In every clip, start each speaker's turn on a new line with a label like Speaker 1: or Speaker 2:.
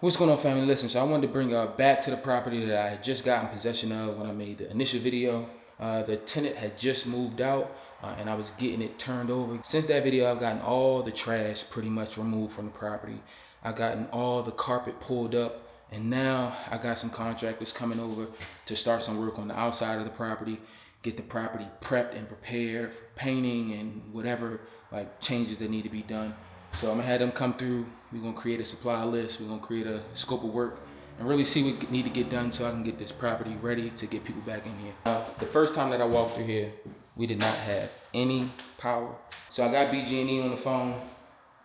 Speaker 1: What's going on, family? Listen, so I wanted to bring back to the property that I had just gotten possession of when I made the initial video. The tenant had just moved out and I was getting it turned over. Since that video, I've gotten all the trash pretty much removed from the property. I've gotten all the carpet pulled up, and now I got some contractors coming over to start some work on the outside of the property, get the property prepped and prepared for painting and whatever like changes that need to be done. So I'm gonna have them come through. We're gonna create a supply list. We're gonna create a scope of work and really see what need to get done so I can get this property ready to get people back in here. The first time that I walked through here, we did not have any power. So I got BG&E on the phone,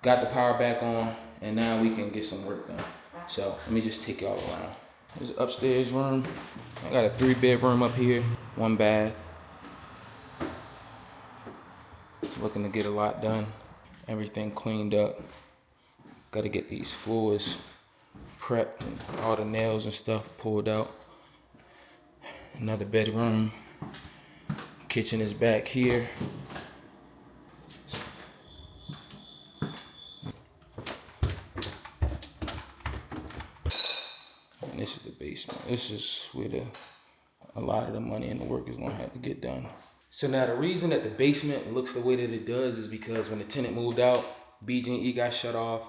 Speaker 1: got the power back on, and now we can get some work done. So let me just take y'all around. There's an upstairs room. I got a 3-bedroom up here, 1 bath. Looking to get a lot done. Everything cleaned up. Got to get these floors prepped and all the nails and stuff pulled out. Another bedroom. Kitchen is back here. And this is the basement. This is where a lot of the money and the work is going to have to get done. So now the reason that the basement looks the way that it does is because when the tenant moved out, BG&E got shut off.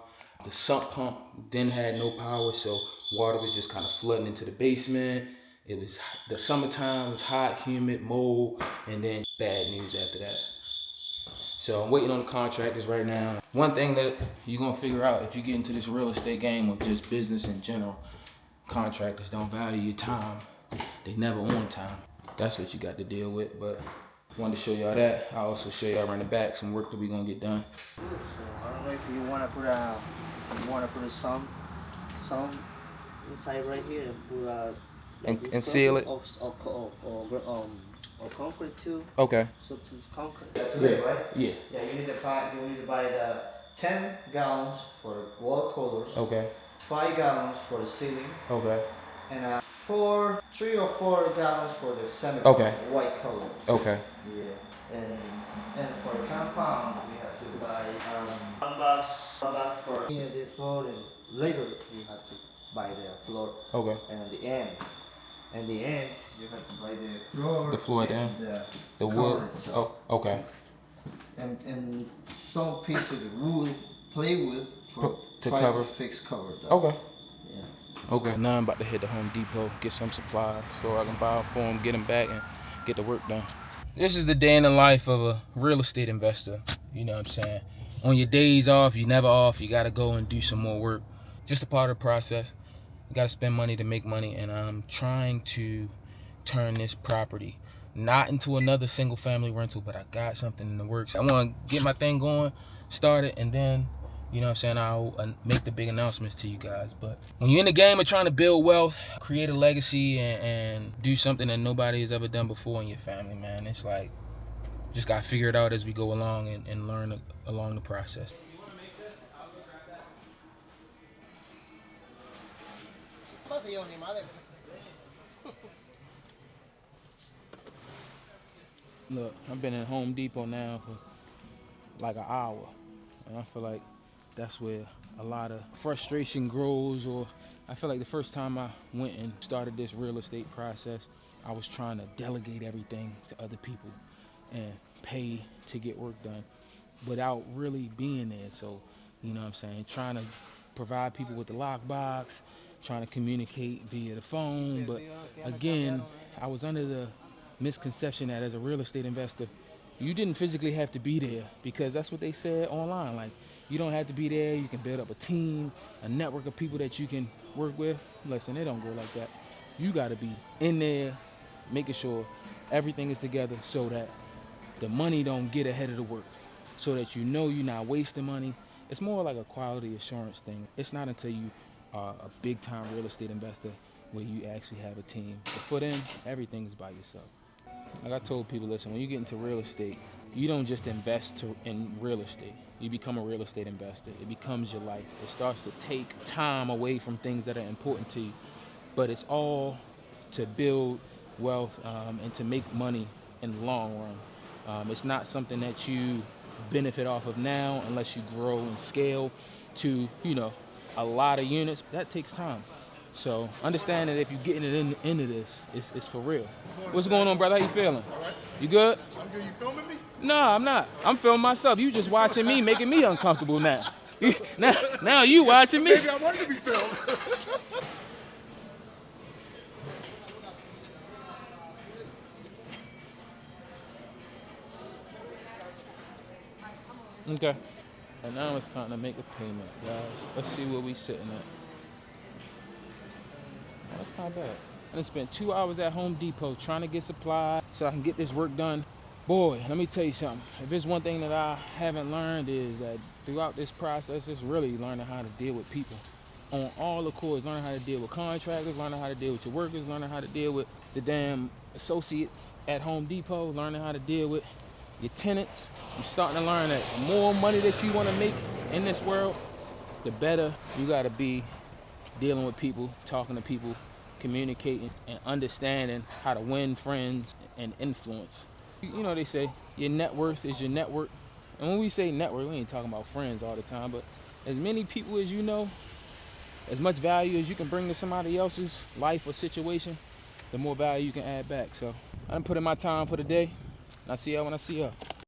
Speaker 1: The sump pump then had no power, so water was just kind of flooding into the basement. It was the summertime, it was hot, humid, mold, and then bad news after that. So I'm waiting on the contractors right now. One thing that you're gonna figure out if you get into this real estate game or just business in general, contractors don't value your time. They never on time. That's what you got to deal with, but wanted to show y'all that. I'll also show y'all around the back some work that we're gonna get done.
Speaker 2: So I don't know if you wanna put some inside right here and put
Speaker 1: And seal it.
Speaker 2: or concrete too.
Speaker 1: Okay.
Speaker 2: Substance concrete.
Speaker 1: Yeah.
Speaker 2: Right?
Speaker 1: Yeah.
Speaker 2: Yeah, you need to buy the 10 gallons for wall colors.
Speaker 1: Okay.
Speaker 2: 5 gallons for the ceiling.
Speaker 1: Okay.
Speaker 2: And 3 or 4 gallons for the cement.
Speaker 1: Okay.
Speaker 2: White color.
Speaker 1: Okay.
Speaker 2: Yeah. And for the compound we have to buy one box for this floor, and later you have to buy the floor.
Speaker 1: Okay.
Speaker 2: And the end. And the end you have to buy the floor.
Speaker 1: The floor at the end? The wood. Oh, okay.
Speaker 2: And some piece of the wood, plywood
Speaker 1: to cover.
Speaker 2: To fix cover.
Speaker 1: Okay.
Speaker 2: Yeah.
Speaker 1: Okay. Now I'm about to hit the Home Depot, get some supplies so I can buy them for them, get them back, and get the work done. This is the day in the life of a real estate investor. You know what I'm saying? On your days off, you never off, you gotta go and do some more work. Just a part of the process. You gotta spend money to make money, and I'm trying to turn this property not into another single family rental, but I got something in the works. I wanna get my thing going, start it, and then, you know what I'm saying, I'll make the big announcements to you guys. But when you're in the game of trying to build wealth, create a legacy, and do something that nobody has ever done before in your family, man, it's like, just gotta figure it out as we go along and learn along the process. Look, I've been at Home Depot now for like an hour, and I feel like that's where a lot of frustration grows. Or I feel like the first time I went and started this real estate process, I was trying to delegate everything to other people and pay to get work done without really being there. So, you know what I'm saying, trying to provide people with the lockbox, trying to communicate via the phone. But again, I was under the misconception that as a real estate investor, you didn't physically have to be there, because that's what they said online. Like, you don't have to be there. You can build up a team, a network of people that you can work with. Listen, it don't go like that. You got to be in there, making sure everything is together so that the money don't get ahead of the work, so that you know you're not wasting money. It's more like a quality assurance thing. It's not until you are a big-time real estate investor where you actually have a team. But for them, everything is by yourself. Like I told people, listen, when you get into real estate, you don't just invest in real estate. You become a real estate investor. It becomes your life. It starts to take time away from things that are important to you. But it's all to build wealth and to make money in the long run. It's not something that you benefit off of now unless you grow and scale to, you know, a lot of units, that takes time. So understand that if you're getting it into this, it's for real. What's going on, brother? How you feeling?
Speaker 3: All right.
Speaker 1: You good?
Speaker 3: I'm good. You filming me?
Speaker 1: No, I'm not. I'm filming myself. You just watching me, making me uncomfortable now. now you watching me.
Speaker 3: Maybe I wanted to be filmed.
Speaker 1: Okay. And now it's time to make a payment, guys. Let's see where we sitting at. Oh, that's not bad. I done spent 2 hours at Home Depot trying to get supplies so I can get this work done. Boy, let me tell you something. If there's one thing that I haven't learned is that throughout this process, it's really learning how to deal with people. On all the course, learning how to deal with contractors, learning how to deal with your workers, learning how to deal with the damn associates at Home Depot, learning how to deal with your tenants. You're starting to learn that the more money that you want to make in this world, the better you got to be dealing with people, talking to people, communicating, and understanding how to win friends and influence. You know, they say your net worth is your network. And when we say network, we ain't talking about friends all the time, but as many people as you know, as much value as you can bring to somebody else's life or situation, the more value you can add back. So I done put in my time for the day. I'll see y'all when I see y'all.